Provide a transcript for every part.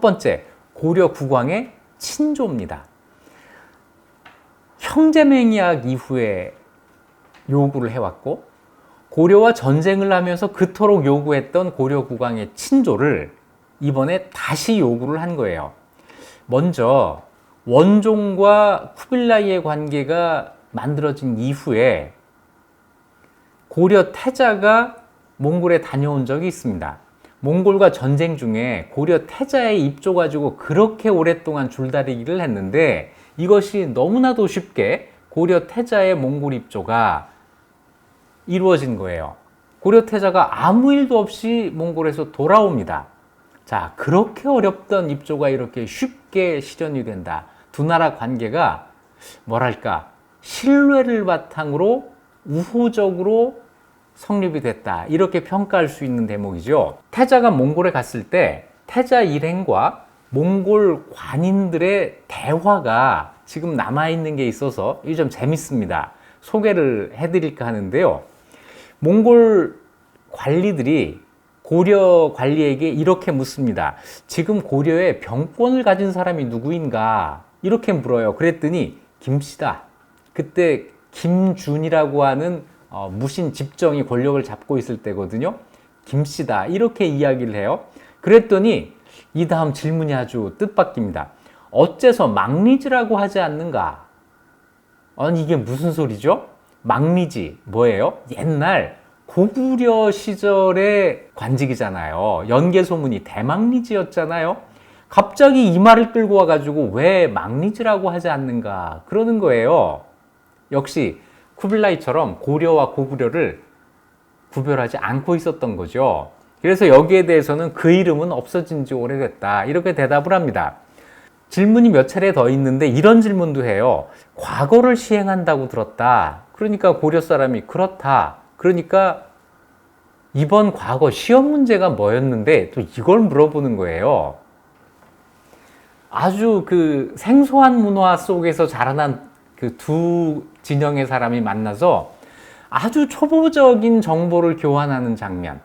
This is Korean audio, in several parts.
번째, 고려 국왕의 친조입니다. 형제맹약 이후에 요구를 해왔고, 고려와 전쟁을 하면서 그토록 요구했던 고려 국왕의 친조를 이번에 다시 요구를 한 거예요. 먼저 원종과 쿠빌라이의 관계가 만들어진 이후에 고려 태자가 몽골에 다녀온 적이 있습니다. 몽골과 전쟁 중에 고려 태자의 입조 가지고 그렇게 오랫동안 줄다리기를 했는데, 이것이 너무나도 쉽게 고려 태자의 몽골 입조가 이루어진 거예요. 고려 태자가 아무 일도 없이 몽골에서 돌아옵니다. 자, 그렇게 어렵던 입조가 이렇게 쉽게 실현이 된다. 두 나라 관계가 뭐랄까, 신뢰를 바탕으로 우호적으로 성립이 됐다, 이렇게 평가할 수 있는 대목이죠. 태자가 몽골에 갔을 때 태자 일행과 몽골 관인들의 대화가 지금 남아있는 게 있어서 이 좀 재밌습니다. 소개를 해드릴까 하는데요. 몽골 관리들이 고려 관리에게 이렇게 묻습니다. 지금 고려에 병권을 가진 사람이 누구인가? 이렇게 물어요. 그랬더니 김씨다. 그때 김준이라고 하는 무신 집정이 권력을 잡고 있을 때거든요. 김씨다, 이렇게 이야기를 해요. 그랬더니 이 다음 질문이 아주 뜻밖입니다. 어째서 망리지라고 하지 않는가? 아니, 이게 무슨 소리죠? 망리지 뭐예요? 옛날 고구려 시절의 관직이잖아요. 연개소문이 대망리지였잖아요. 갑자기 이 말을 끌고 와가지고 왜 망리지라고 하지 않는가 그러는 거예요. 역시 쿠빌라이처럼 고려와 고구려를 구별하지 않고 있었던 거죠. 그래서 여기에 대해서는 그 이름은 없어진 지 오래됐다, 이렇게 대답을 합니다. 질문이 몇 차례 더 있는데 이런 질문도 해요. 과거를 시행한다고 들었다. 그러니까 고려 사람이 그렇다. 그러니까 이번 과거 시험 문제가 뭐였는데 또 이걸 물어보는 거예요. 아주 그 생소한 문화 속에서 자라난 그 두 진영의 사람이 만나서 아주 초보적인 정보를 교환하는 장면.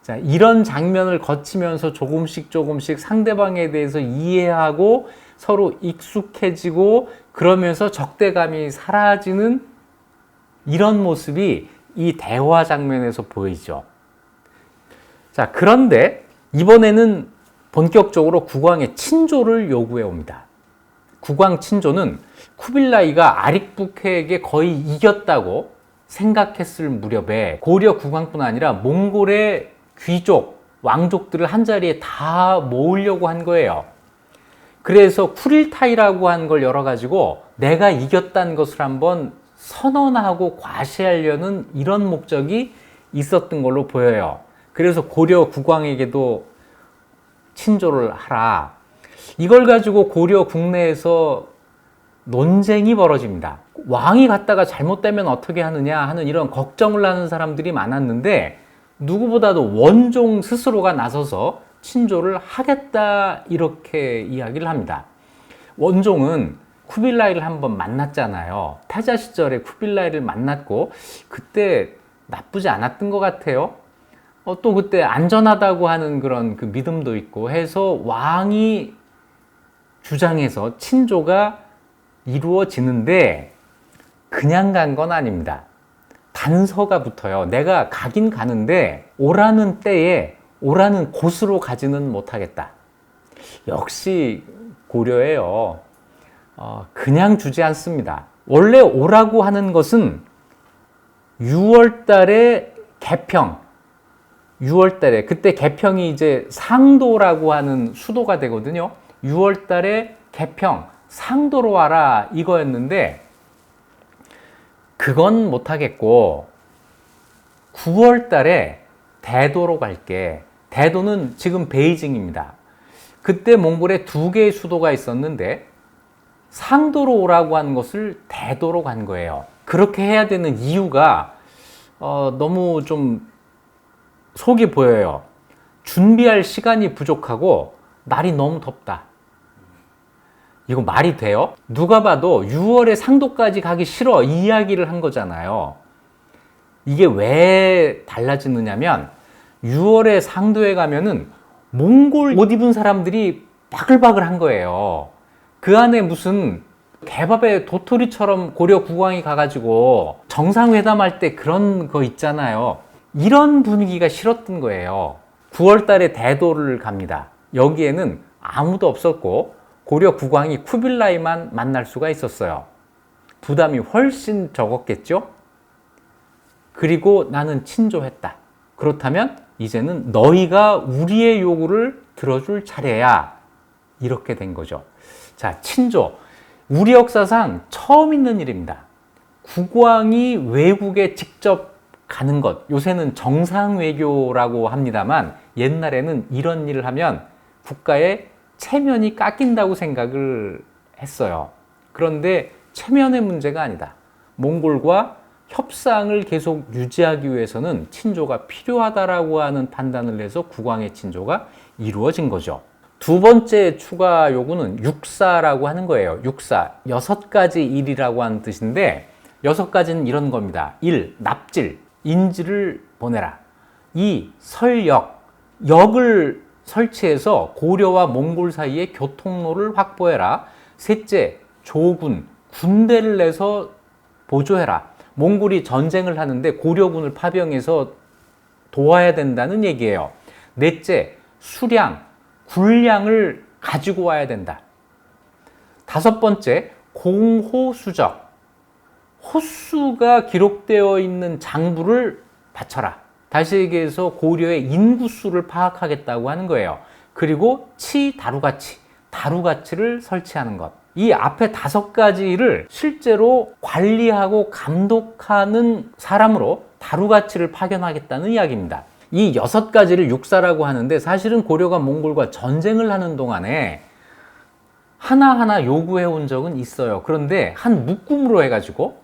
자, 이런 장면을 거치면서 조금씩 상대방에 대해서 이해하고 서로 익숙해지고 그러면서 적대감이 사라지는 이런 모습이 이 대화 장면에서 보이죠. 자, 그런데 이번에는 본격적으로 국왕의 친조를 요구해 옵니다. 국왕 친조는 쿠빌라이가 아릭부케에게 거의 이겼다고 생각했을 무렵에 고려 국왕뿐 아니라 몽골의 귀족, 왕족들을 한자리에 다 모으려고 한 거예요. 그래서 쿠릴타이라고 한 걸 열어가지고 내가 이겼다는 것을 한번 선언하고 과시하려는 이런 목적이 있었던 걸로 보여요. 그래서 고려 국왕에게도 친조를 하라. 이걸 가지고 고려 국내에서 논쟁이 벌어집니다. 왕이 갔다가 잘못되면 어떻게 하느냐 하는 이런 걱정을 하는 사람들이 많았는데, 누구보다도 원종 스스로가 나서서 친조를 하겠다, 이렇게 이야기를 합니다. 원종은 쿠빌라이를 한번 만났잖아요. 태자 시절에 쿠빌라이를 만났고 그때 나쁘지 않았던 것 같아요. 또 그때 안전하다고 하는 그런 그 믿음도 있고 해서 왕이 주장해서 친조가 이루어지는데 그냥 간 건 아닙니다. 단서가 붙어요. 내가 가긴 가는데 오라는 때에 오라는 곳으로 가지는 못하겠다. 역시 고려예요. 그냥 주지 않습니다. 원래 오라고 하는 것은 6월 달에 개평, 6월 달에, 그때 개평이 이제 상도라고 하는 수도가 되거든요. 6월 달에 개평, 상도로 와라, 이거였는데 그건 못하겠고 9월 달에 대도로 갈게. 대도는 지금 베이징입니다. 그때 몽골에 두 개의 수도가 있었는데 상도로 오라고 하는 것을 대도로 간 거예요. 그렇게 해야 되는 이유가 너무 좀 속이 보여요. 준비할 시간이 부족하고 날이 너무 덥다. 이거 말이 돼요? 누가 봐도 6월에 상도까지 가기 싫어, 이 이야기를 한 거잖아요. 이게 왜 달라지느냐면 6월에 상도에 가면은 몽골 옷 입은 사람들이 바글바글한 거예요. 그 안에 무슨 개밥에 도토리처럼 고려 국왕이 가가지고 정상회담할 때 그런 거 있잖아요. 이런 분위기가 싫었던 거예요. 9월 달에 대도를 갑니다. 여기에는 아무도 없었고 고려 국왕이 쿠빌라이만 만날 수가 있었어요. 부담이 훨씬 적었겠죠? 그리고 나는 친조했다. 그렇다면 이제는 너희가 우리의 요구를 들어줄 차례야. 이렇게 된 거죠. 자, 친조. 우리 역사상 처음 있는 일입니다. 국왕이 외국에 직접 가는 것. 요새는 정상외교라고 합니다만 옛날에는 이런 일을 하면 국가의 체면이 깎인다고 생각을 했어요. 그런데 체면의 문제가 아니다. 몽골과 협상을 계속 유지하기 위해서는 친조가 필요하다라고 하는 판단을 해서 국왕의 친조가 이루어진 거죠. 두 번째 추가 요구는 육사라고 하는 거예요. 육사, 6가지 일이라고 하는 뜻인데 6가지는 이런 겁니다. 1. 납질, 인지를 보내라. 2. 설역, 역을 설치해서 고려와 몽골 사이의 교통로를 확보해라. 셋째, 조군, 군대를 내서 보조해라. 몽골이 전쟁을 하는데 고려군을 파병해서 도와야 된다는 얘기예요. 넷째, 수량, 군량을 가지고 와야 된다. 5번째, 공호수적, 호수가 기록되어 있는 장부를 바쳐라. 다시 얘기해서 고려의 인구수를 파악하겠다고 하는 거예요. 그리고 다루가치, 다루가치를 설치하는 것. 이 앞에 5가지를 실제로 관리하고 감독하는 사람으로 다루가치를 파견하겠다는 이야기입니다. 이 6가지를 육사라고 하는데 사실은 고려가 몽골과 전쟁을 하는 동안에 하나하나 요구해 온 적은 있어요. 그런데 한 묶음으로 해가지고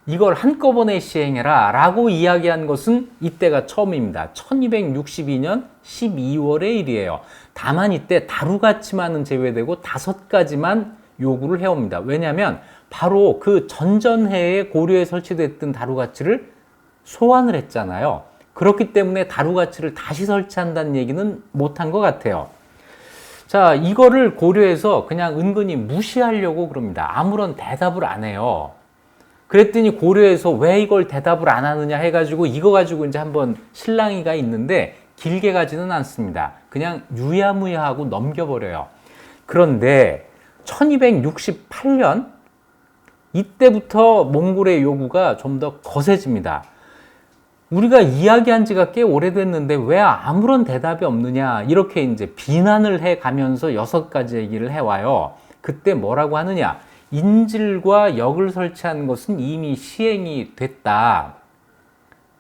이걸 한꺼번에 시행해라 라고 이야기한 것은 이때가 처음입니다. 1262년 12월의 일이에요. 다만 이때 다루가치만은 제외되고 5가지만 요구를 해옵니다. 왜냐하면 바로 그 전전해에 고려에 설치됐던 다루가치를 소환을 했잖아요. 그렇기 때문에 다루가치를 다시 설치한다는 얘기는 못한 것 같아요. 자, 이거를 고려해서 그냥 은근히 무시하려고 그럽니다. 아무런 대답을 안 해요. 그랬더니 고려에서 왜 이걸 대답을 안 하느냐 해가지고 이거 가지고 이제 한번 실랑이가 있는데 길게 가지는 않습니다. 그냥 유야무야하고 넘겨버려요. 그런데 1268년 이때부터 몽골의 요구가 좀 더 거세집니다. 우리가 이야기한 지가 꽤 오래됐는데 왜 아무런 대답이 없느냐 이렇게 이제 비난을 해 가면서 6가지 얘기를 해와요. 그때 뭐라고 하느냐, 인질과 역을 설치하는 것은 이미 시행이 됐다.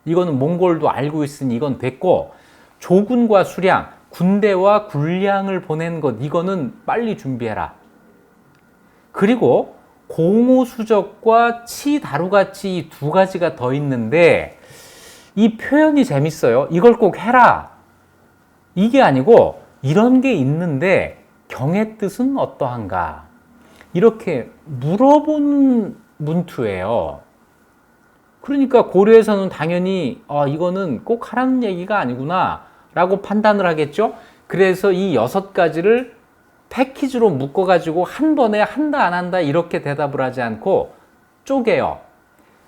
이거는 몽골도 알고 있으니 이건 됐고, 조군과 수량, 군대와 군량을 보낸 것, 이거는 빨리 준비해라. 그리고 공호수적과 치다루가치 이 2가지가 더 있는데 이 표현이 재밌어요. 이걸 꼭 해라. 이게 아니고 이런 게 있는데 경의 뜻은 어떠한가? 이렇게 물어보는 문투예요. 그러니까 고려에서는 당연히 이거는 꼭 하라는 얘기가 아니구나 라고 판단을 하겠죠. 그래서 이 6가지를 패키지로 묶어가지고 한 번에 한다 안 한다 이렇게 대답을 하지 않고 쪼개요.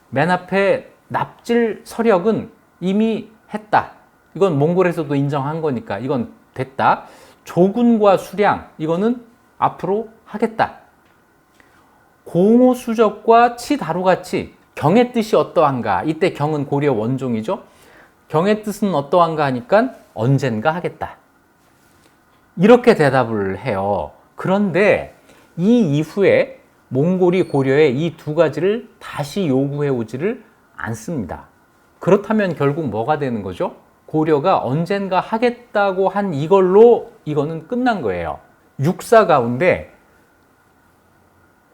맨 앞에 납질 서력은 이미 했다. 이건 몽골에서도 인정한 거니까 이건 됐다. 조군과 수량, 이거는 앞으로 하겠다. 공호수적과 치다루가치, 경의 뜻이 어떠한가? 이때 경은 고려 원종이죠. 경의 뜻은 어떠한가 하니까 언젠가 하겠다. 이렇게 대답을 해요. 그런데 이 이후에 몽골이 고려에 이 2가지를 다시 요구해 오지를 않습니다. 그렇다면 결국 뭐가 되는 거죠? 고려가 언젠가 하겠다고 한 이걸로 이거는 끝난 거예요. 육사 가운데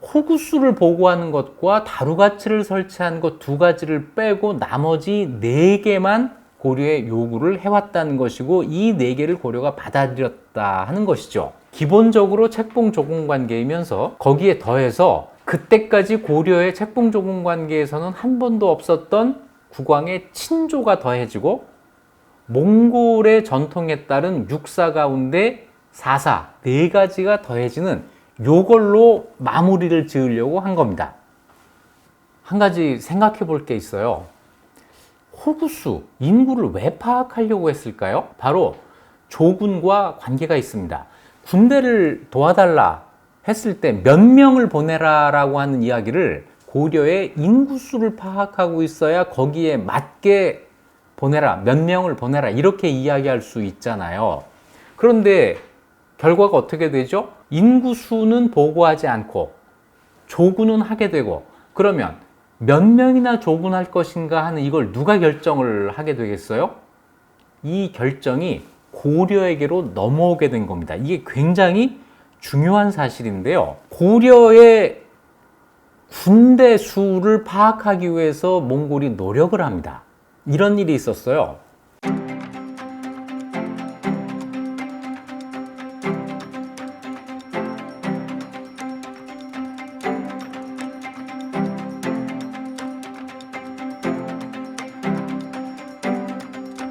호구수를 보고하는 것과 다루가치를 설치한 것 2가지를 빼고 나머지 4개만 고려의 요구를 해왔다는 것이고 이 4개를 고려가 받아들였다 하는 것이죠. 기본적으로 책봉조공 관계이면서 거기에 더해서 그때까지 고려의 책봉조공 관계에서는 한 번도 없었던 국왕의 친조가 더해지고 몽골의 전통에 따른 육사 가운데 사사, 네 가지가 더해지는 요걸로 마무리를 지으려고 한 겁니다. 한 가지 생각해 볼 게 있어요. 호구수, 인구를 왜 파악하려고 했을까요? 바로 조군과 관계가 있습니다. 군대를 도와달라 했을 때 몇 명을 보내라 라고 하는 이야기를 고려의 인구수를 파악하고 있어야 거기에 맞게 보내라, 몇 명을 보내라 이렇게 이야기할 수 있잖아요. 그런데 결과가 어떻게 되죠? 인구수는 보고하지 않고 조군은 하게 되고, 그러면 몇 명이나 조군할 것인가 하는 이걸 누가 결정을 하게 되겠어요? 이 결정이 고려에게로 넘어오게 된 겁니다. 이게 굉장히 중요한 사실인데요. 고려의 군대 수를 파악하기 위해서 몽골이 노력을 합니다. 이런 일이 있었어요.